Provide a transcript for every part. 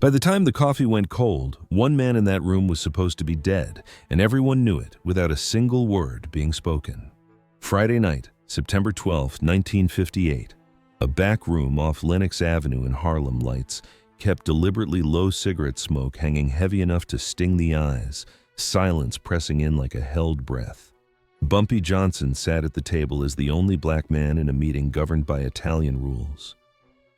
By the time the coffee went cold, one man in that room was supposed to be dead, and everyone knew it without a single word being spoken. Friday night, September 12, 1958. A back room off Lenox Avenue in Harlem lights kept deliberately low cigarette smoke hanging heavy enough to sting the eyes, silence pressing in like a held breath. Bumpy Johnson sat at the table as the only black man in a meeting governed by Italian rules.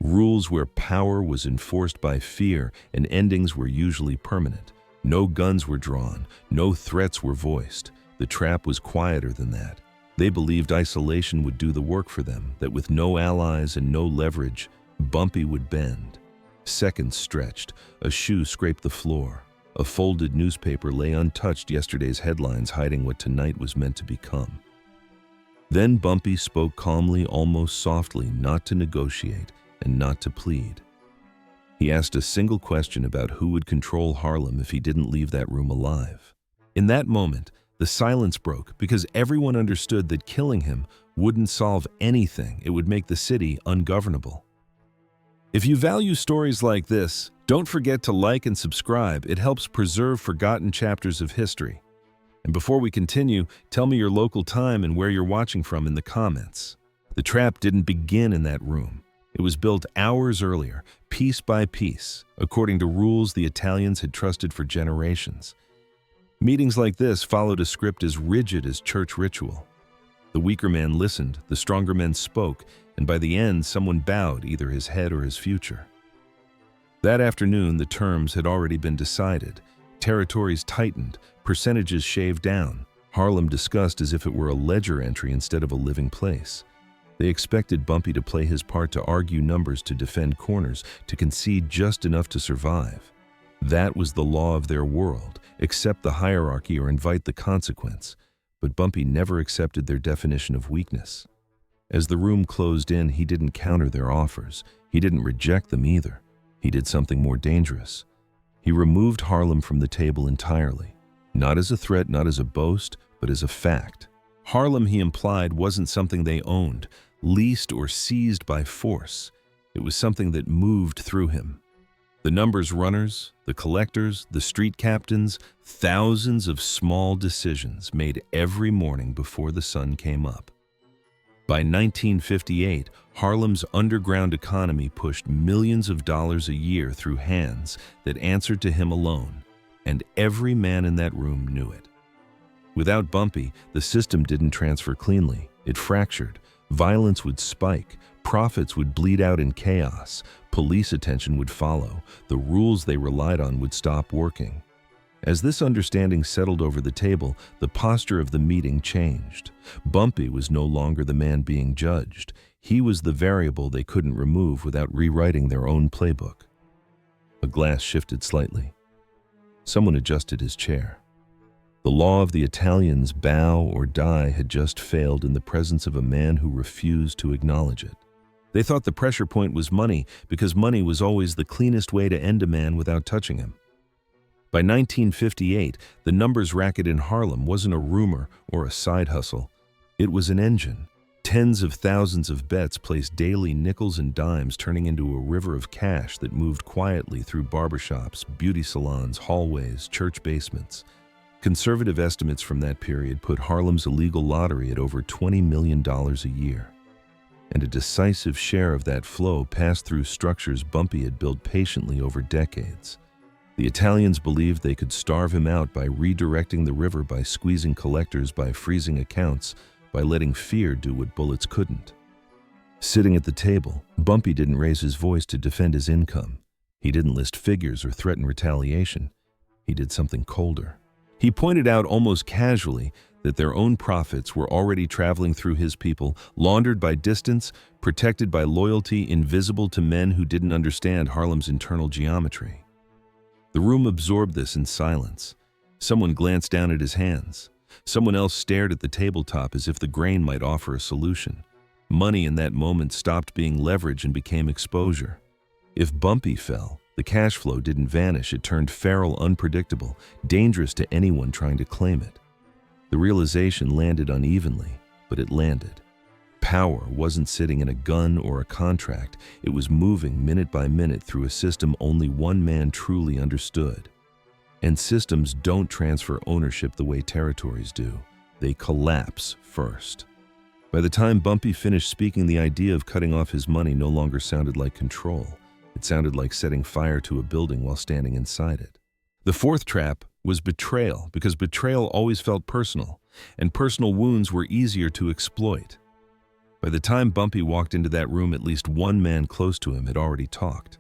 Rules where power was enforced by fear and endings were usually permanent. No guns were drawn, no threats were voiced. The trap was quieter than that. They believed isolation would do the work for them, that with no allies and no leverage, Bumpy would bend. Seconds stretched, a shoe scraped the floor. A folded newspaper lay untouched, yesterday's headlines hiding what tonight was meant to become. Then Bumpy spoke calmly, almost softly, not to negotiate and not to plead. He asked a single question about who would control Harlem if he didn't leave that room alive. In that moment, the silence broke because everyone understood that killing him wouldn't solve anything. It would make the city ungovernable. If you value stories like this, don't forget to like and subscribe. It helps preserve forgotten chapters of history. And before we continue, tell me your local time and where you're watching from in the comments. The trap didn't begin in that room. It was built hours earlier, piece by piece, according to rules the Italians had trusted for generations. Meetings like this followed a script as rigid as church ritual. The weaker man listened, the stronger men spoke, and by the end, someone bowed either his head or his future. That afternoon, the terms had already been decided. Territories tightened, percentages shaved down. Harlem discussed as if it were a ledger entry instead of a living place. They expected Bumpy to play his part, to argue numbers, to defend corners, to concede just enough to survive. That was the law of their world: accept the hierarchy or invite the consequence. But Bumpy never accepted their definition of weakness. As the room closed in, he didn't counter their offers. He didn't reject them either. He did something more dangerous. He removed Harlem from the table entirely. Not as a threat, not as a boast, but as a fact. Harlem, he implied, wasn't something they owned, leased, or seized by force. It was something that moved through him. The numbers runners, the collectors, the street captains, thousands of small decisions made every morning before the sun came up. By 1958, Harlem's underground economy pushed millions of dollars a year through hands that answered to him alone, and every man in that room knew it. Without Bumpy, the system didn't transfer cleanly. It fractured. Violence would spike. Profits would bleed out in chaos. Police attention would follow. The rules they relied on would stop working. As this understanding settled over the table, the posture of the meeting changed. Bumpy was no longer the man being judged. He was the variable they couldn't remove without rewriting their own playbook. A glass shifted slightly. Someone adjusted his chair. The law of the Italians, bow or die, had just failed in the presence of a man who refused to acknowledge it. They thought the pressure point was money because money was always the cleanest way to end a man without touching him. By 1958, the numbers racket in Harlem wasn't a rumor or a side hustle. It was an engine. Tens of thousands of bets placed daily, nickels and dimes turning into a river of cash that moved quietly through barbershops, beauty salons, hallways, church basements. Conservative estimates from that period put Harlem's illegal lottery at over $20 million a year. And a decisive share of that flow passed through structures Bumpy had built patiently over decades. The Italians believed they could starve him out by redirecting the river, by squeezing collectors, by freezing accounts, by letting fear do what bullets couldn't. Sitting at the table, Bumpy didn't raise his voice to defend his income. He didn't list figures or threaten retaliation. He did something colder. He pointed out almost casually that their own profits were already traveling through his people, laundered by distance, protected by loyalty, invisible to men who didn't understand Harlem's internal geometry. The room absorbed this in silence. Someone glanced down at his hands. Someone else stared at the tabletop as if the grain might offer a solution. Money in that moment stopped being leverage and became exposure. If Bumpy fell, the cash flow didn't vanish. It turned feral, unpredictable, dangerous to anyone trying to claim it. The realization landed unevenly, but it landed. Power wasn't sitting in a gun or a contract. It was moving minute by minute through a system only one man truly understood. And systems don't transfer ownership the way territories do. They collapse first. By the time Bumpy finished speaking, the idea of cutting off his money no longer sounded like control. It sounded like setting fire to a building while standing inside it. The fourth trap was betrayal, because betrayal always felt personal, and personal wounds were easier to exploit. By the time Bumpy walked into that room, at least one man close to him had already talked.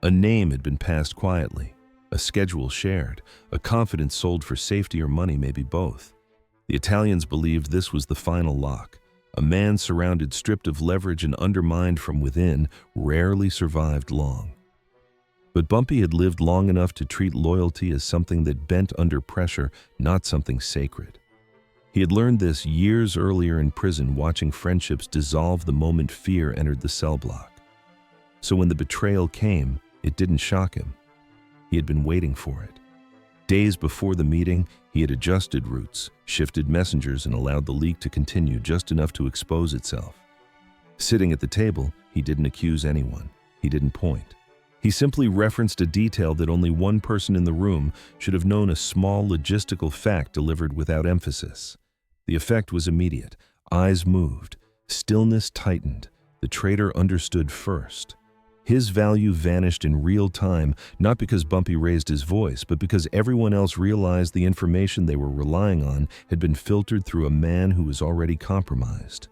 A name had been passed quietly, a schedule shared, a confidence sold for safety or money, maybe both. The Italians believed this was the final lock. A man surrounded, stripped of leverage, and undermined from within rarely survived long. But Bumpy had lived long enough to treat loyalty as something that bent under pressure, not something sacred. He had learned this years earlier in prison, watching friendships dissolve the moment fear entered the cell block. So when the betrayal came, it didn't shock him. He had been waiting for it. Days before the meeting, he had adjusted routes, shifted messengers, and allowed the leak to continue just enough to expose itself. Sitting at the table, he didn't accuse anyone. He didn't point. He simply referenced a detail that only one person in the room should have known, a small logistical fact delivered without emphasis. The effect was immediate. Eyes moved. Stillness tightened. The traitor understood first. His value vanished in real time, not because Bumpy raised his voice, but because everyone else realized the information they were relying on had been filtered through a man who was already compromised.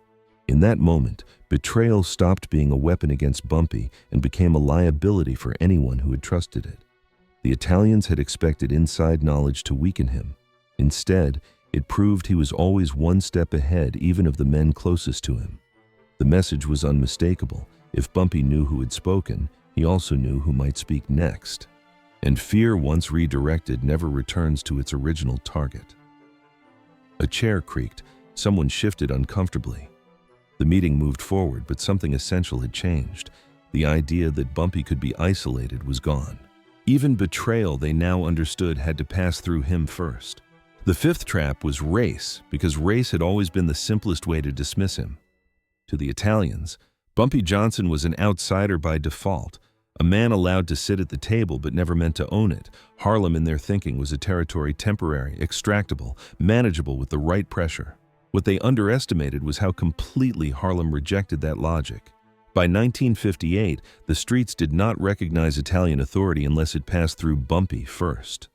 In that moment, betrayal stopped being a weapon against Bumpy and became a liability for anyone who had trusted it. The Italians had expected inside knowledge to weaken him. Instead, it proved he was always one step ahead, even of the men closest to him. The message was unmistakable. If Bumpy knew who had spoken, he also knew who might speak next. And fear, once redirected, never returns to its original target. A chair creaked. Someone shifted uncomfortably. The meeting moved forward, but something essential had changed. The idea that Bumpy could be isolated was gone. Even betrayal, they now understood, had to pass through him first. The fifth trap was race, because race had always been the simplest way to dismiss him. To the Italians, Bumpy Johnson was an outsider by default, a man allowed to sit at the table but never meant to own it. Harlem, in their thinking, was a territory temporary, extractable, manageable with the right pressure. What they underestimated was how completely Harlem rejected that logic. By 1958, the streets did not recognize Italian authority unless it passed through Bumpy first.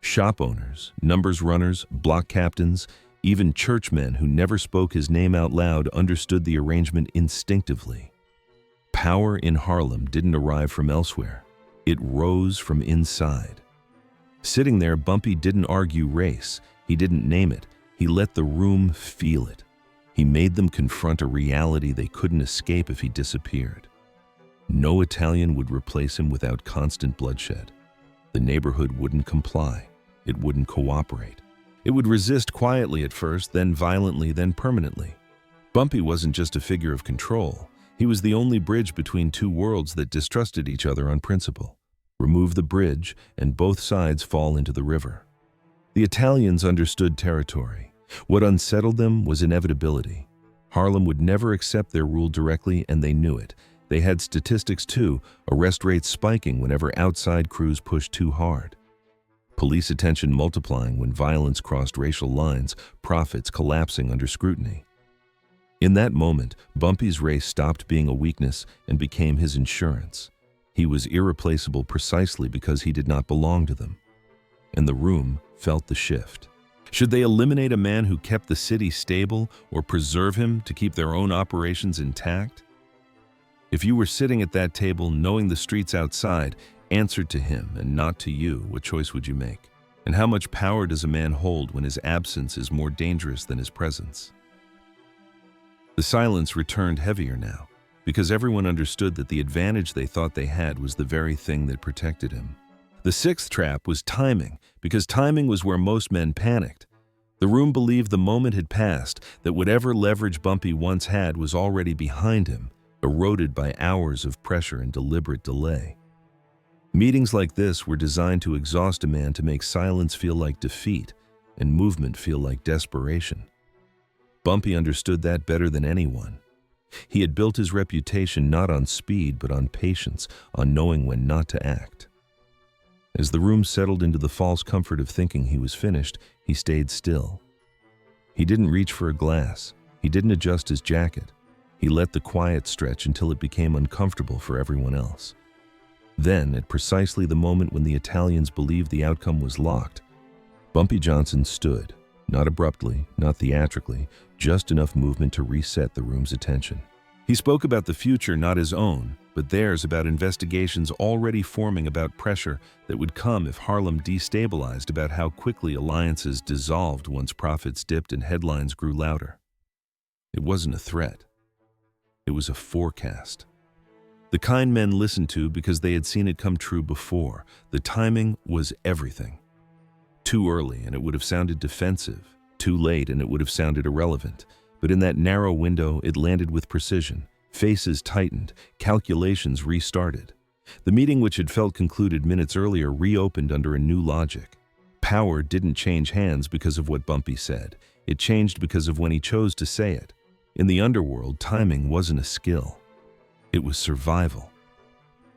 Shop owners, numbers runners, block captains, even churchmen who never spoke his name out loud understood the arrangement instinctively. Power in Harlem didn't arrive from elsewhere. It rose from inside. Sitting there, Bumpy didn't argue race. He didn't name it. He let the room feel it. He made them confront a reality they couldn't escape if he disappeared. No Italian would replace him without constant bloodshed. The neighborhood wouldn't comply. It wouldn't cooperate. It would resist quietly at first, then violently, then permanently. Bumpy wasn't just a figure of control. He was the only bridge between two worlds that distrusted each other on principle. Remove the bridge, and both sides fall into the river. The Italians understood territory. What unsettled them was inevitability. Harlem would never accept their rule directly, and they knew it. They had statistics too, arrest rates spiking whenever outside crews pushed too hard. Police attention multiplying when violence crossed racial lines, profits collapsing under scrutiny. In that moment, Bumpy's race stopped being a weakness and became his insurance. He was irreplaceable precisely because he did not belong to them. And the room felt the shift. Should they eliminate a man who kept the city stable or preserve him to keep their own operations intact? If you were sitting at that table knowing the streets outside answered to him and not to you, what choice would you make? And how much power does a man hold when his absence is more dangerous than his presence? The silence returned heavier now, because everyone understood that the advantage they thought they had was the very thing that protected him. The sixth trap was timing, because timing was where most men panicked. The room believed the moment had passed, that whatever leverage Bumpy once had was already behind him, eroded by hours of pressure and deliberate delay. Meetings like this were designed to exhaust a man, to make silence feel like defeat and movement feel like desperation. Bumpy understood that better than anyone. He had built his reputation not on speed but on patience, on knowing when not to act. As the room settled into the false comfort of thinking he was finished, he stayed still. He didn't reach for a glass. He didn't adjust his jacket. He let the quiet stretch until it became uncomfortable for everyone else. Then, at precisely the moment when the Italians believed the outcome was locked, Bumpy Johnson stood, not abruptly, not theatrically, just enough movement to reset the room's attention. He spoke about the future, not his own, but theirs, about investigations already forming, about pressure that would come if Harlem destabilized, about how quickly alliances dissolved once profits dipped and headlines grew louder. It wasn't a threat. It was a forecast. The kind men listened to because they had seen it come true before. The timing was everything. Too early and it would have sounded defensive. Too late and it would have sounded irrelevant. But in that narrow window, it landed with precision. Faces tightened, calculations restarted. The meeting, which had felt concluded minutes earlier, reopened under a new logic. Power didn't change hands because of what Bumpy said. It changed because of when he chose to say it. In the underworld, timing wasn't a skill. It was survival.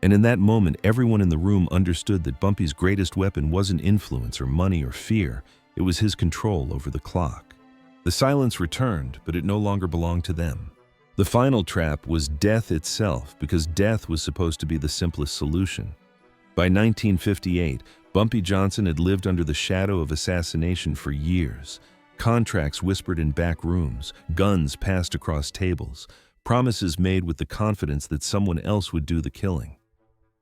And in that moment, everyone in the room understood that Bumpy's greatest weapon wasn't influence or money or fear. It was his control over the clock. The silence returned, but it no longer belonged to them. The final trap was death itself, because death was supposed to be the simplest solution. By 1958, Bumpy Johnson had lived under the shadow of assassination for years. Contracts whispered in back rooms, guns passed across tables, promises made with the confidence that someone else would do the killing.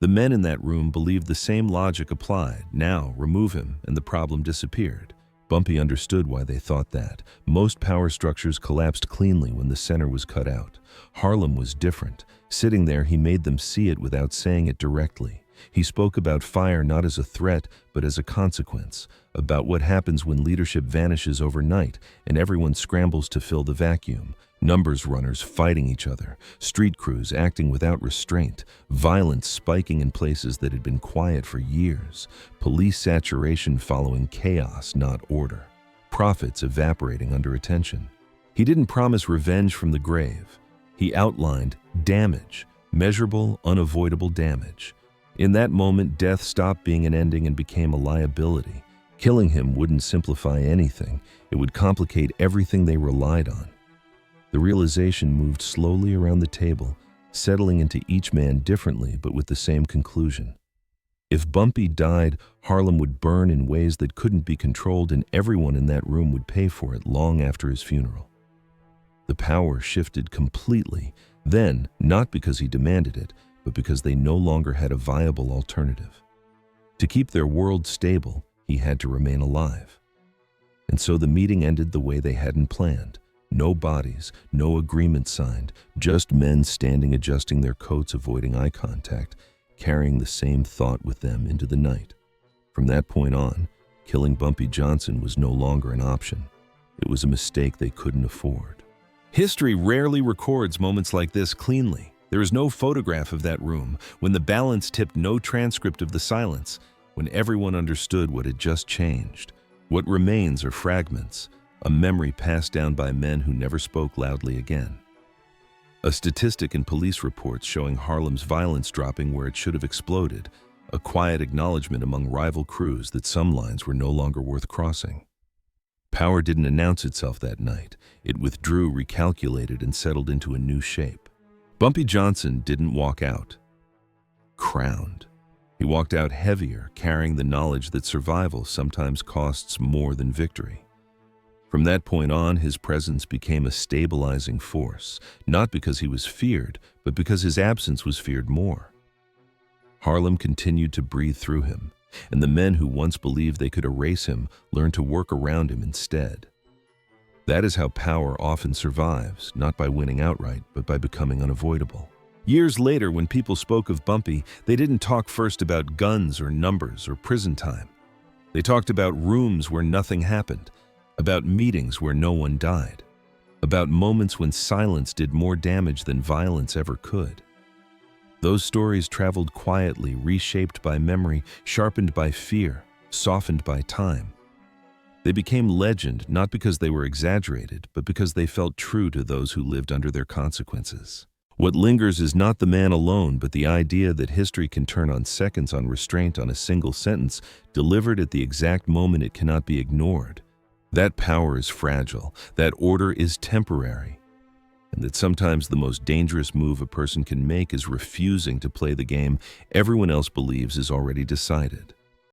The men in that room believed the same logic applied. Now, remove him, and the problem disappeared. Bumpy understood why they thought that. Most power structures collapsed cleanly when the center was cut out. Harlem was different. Sitting there, he made them see it without saying it directly. He spoke about fire not as a threat, but as a consequence, about what happens when leadership vanishes overnight and everyone scrambles to fill the vacuum. Numbers runners fighting each other, street crews acting without restraint, violence spiking in places that had been quiet for years, police saturation following chaos, not order, profits evaporating under attention. He didn't promise revenge from the grave. He outlined damage, measurable, unavoidable damage. In that moment, death stopped being an ending and became a liability. Killing him wouldn't simplify anything. It would complicate everything they relied on. The realization moved slowly around the table, settling into each man differently but with the same conclusion. If Bumpy died, Harlem would burn in ways that couldn't be controlled, and everyone in that room would pay for it long after his funeral. The power shifted completely, then not because he demanded it, but because they no longer had a viable alternative. To keep their world stable, he had to remain alive. And so the meeting ended the way they hadn't planned. No bodies, no agreement signed, just men standing adjusting their coats, avoiding eye contact, carrying the same thought with them into the night. From that point on, killing Bumpy Johnson was no longer an option. It was a mistake they couldn't afford. History rarely records moments like this cleanly. There is no photograph of that room, when the balance tipped, no transcript of the silence, when everyone understood what had just changed. What remains are fragments, a memory passed down by men who never spoke loudly again. A statistic in police reports showing Harlem's violence dropping where it should have exploded, a quiet acknowledgement among rival crews that some lines were no longer worth crossing. Power didn't announce itself that night. It withdrew, recalculated, and settled into a new shape. Bumpy Johnson didn't walk out crowned. He walked out heavier, carrying the knowledge that survival sometimes costs more than victory. From that point on, his presence became a stabilizing force, not because he was feared, but because his absence was feared more. Harlem continued to breathe through him, and the men who once believed they could erase him learned to work around him instead. That is how power often survives, not by winning outright, but by becoming unavoidable. Years later, when people spoke of Bumpy, they didn't talk first about guns or numbers or prison time. They talked about rooms where nothing happened, about meetings where no one died, about moments when silence did more damage than violence ever could. Those stories traveled quietly, reshaped by memory, sharpened by fear, softened by time. They became legend not because they were exaggerated, but because they felt true to those who lived under their consequences. What lingers is not the man alone, but the idea that history can turn on seconds on restraint on a single sentence delivered at the exact moment it cannot be ignored. That power is fragile, that order is temporary, and that sometimes the most dangerous move a person can make is refusing to play the game everyone else believes is already decided.